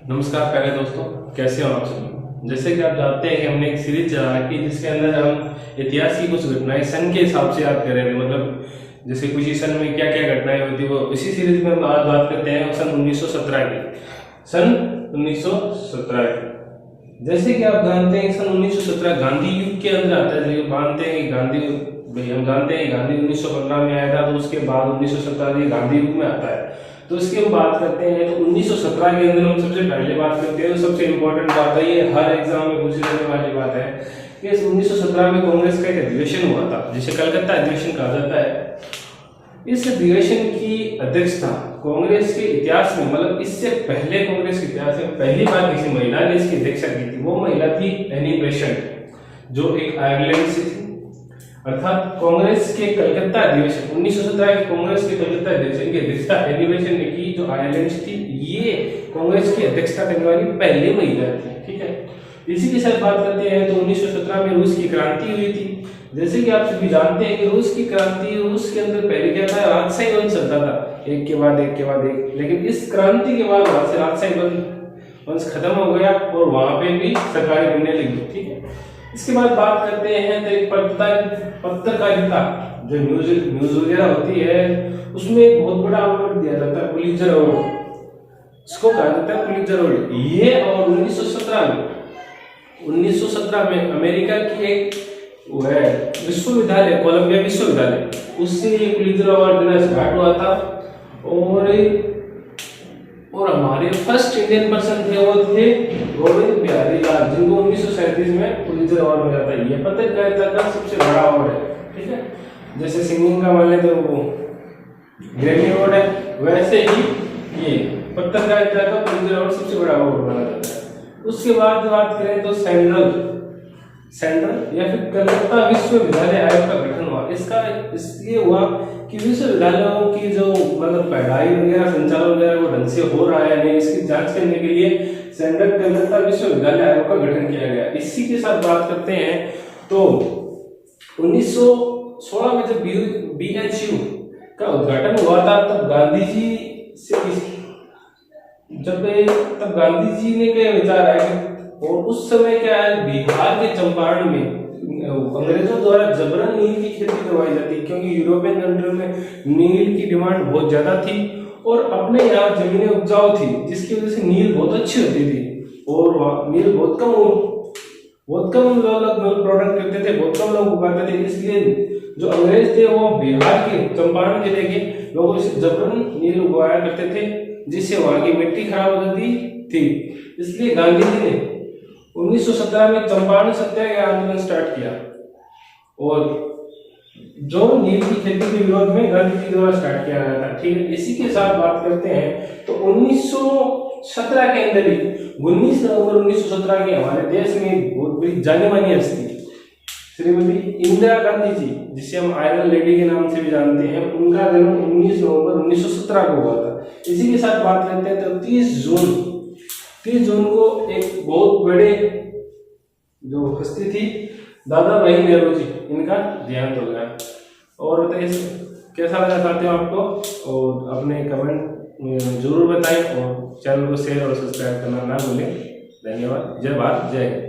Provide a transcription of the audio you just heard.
नमस्कार प्यारे दोस्तों, कैसे हो आप सब। जैसे कि आप जानते हैं कि हमने एक सीरीज चला कि जिसके अंदर हम इतिहास की कुछ घटनाएं सन के हिसाब से याद कर रहे थे। मतलब जैसे कुछ ही सन में क्या क्या घटनाएं होती वो इसी सीरीज में हम आज बात करते हैं सन 1917 की। सन 1917 की जैसे कि आप जानते हैं सन 1917 गांधी युग के अंदर आता है। जो मानते हैं कि हम जानते हैं गांधी 1915 में आया था, तो उसके बाद 1917 गांधी युग में आता है। तो इसकी हम बात करते हैं तो 1917 के अंदर हम सबसे पहले बात करते हैं। तो सबसे इंपॉर्टेंट बात है, ये हर एग्जाम में पूछी जाने वाली बात है कि 1917 में कांग्रेस का एक अधिवेशन हुआ था, जिसे कलकत्ता अधिवेशन कहा जाता है। इस अधिवेशन की अध्यक्षता कांग्रेस के इतिहास में, मतलब इससे पहले कांग्रेस के इतिहास में पहली बार किसी महिला ने इसकी अध्यक्षता की थी। वो महिला थी एनी बेसेंट, जो एक आयरलैंड से थी। अर्थात कांग्रेस के कलकत्ता अधिवेशन 1917 के कांग्रेस के कलकत्ता अधिवेशन की अध्यक्षता एनी बेसेंट ने की, जो आयरलैंड से थी। ये कांग्रेस की अध्यक्षता करने वाली पहली महिला थी। ठीक है, इसी के साथ बात करते हैं तो 1917 में रूस की क्रांति हुई थी। जैसे कि आप सभी जानते हैं कि रूस की क्रांति, रूस के अंदर पहले क्या था, राजशाही वंश चलता था, एक के बाद एक। लेकिन इस क्रांति के बाद वहां से राजशाही वंश खत्म हो गया और वहां पे भी सरकारें बनने लगी। ठीक है, इसके बाद बात करते हैं तो एक पत्रकारिता, जो न्यूज वगैरह होती है, उसमें एक बहुत बड़ा अवार्ड दिया जाता है, पुलित्जर अवार्ड। इसको कहा जाता है पुलित्जर अवार्ड। ये और 1917 में अमेरिका की एक वो है विश्वविद्यालय, कोलंबिया विश्वविद्यालय, उससे ये पुलित्जर अवार्ड देना स्टार्ट हुआ था। और हमारे फर्स्ट इंडियन पर्सन थे, वो थे गोविंद बिहारी लाल, जिनको 1937 में पुलित्जर अवार्ड मिला था। ये पत्रकारिता का सबसे बड़ा अवार्ड है। ठीक है, जैसे सिंगिंग का मान लेते वो ग्रैमी अवार्ड है, वैसे ही ये पत्रकारिता का पुलित्जर अवार्ड सबसे बड़ा अवार्ड माना जाता है। उसके बाद बात करें तो सेंट्रल या फिर कलकत्ता विश्वविद्यालय आयोग का गठन हुआ। इसका इसलिए हुआ कि विश्वविद्यालयों की जो मतलब पढ़ाई वगैरह, संचालन वगैरह वो ढंग से हो रहा है नहीं, इसकी जांच करने के लिए सेंट्रल कलकत्ता विश्वविद्यालय आयोग का गठन किया गया। इसी के साथ बात करते हैं तो 1916 में जब BHU का उद्घाटन हुआ था, तब गांधी जी ने क्या विचार आया। और उस समय क्या है, बिहार के चंपारण में अंग्रेजों द्वारा जबरन नील की खेती करवाई जाती, क्योंकि यूरोपियन कंट्री में नील की डिमांड बहुत ज्यादा थी और अपने यहाँ जमीनें उपजाऊ थी, जिसकी वजह से नील बहुत अच्छी होती थी। और वहाँ नील बहुत कम लोग प्रोडक्ट करते थे, बहुत कम लोग उगाते थे। इसलिए जो अंग्रेज थे वो बिहार के चंपारण जिले के लोगों से जबरन नील उगाया करते थे, जिससे वहां की मिट्टी खराब हो जाती थी। इसलिए गांधी जी ने 1917 में चंपारण सत्याग्रह आंदोलन स्टार्ट किया, और जो नील की खेती के विरोध में गांधी जी द्वारा स्टार्ट किया गया था। ठीक है, इसी के साथ बात करते हैं तो 1917 के अंदर ही 19 नवंबर 1917 के हमारे देश में बहुत बड़ी जानी मानी हस्ती श्रीमती इंदिरा गांधी जी, जिसे हम आयरन लेडी के नाम से भी जानते हैं, उनका जन्म 19 नवंबर 1917 को हुआ था। इसी के साथ बात करते हैं तो 30 जून को एक बहुत बड़े जो हस्ती थी, दादा भाई नेहरू जी, इनका देहांत हो गया। और बताइए कैसा लगा साथियों आपको, और अपने कमेंट जरूर बताएं और चैनल को शेयर और सब्सक्राइब करना ना भूलें। धन्यवाद। जय भारत, जय हिंद।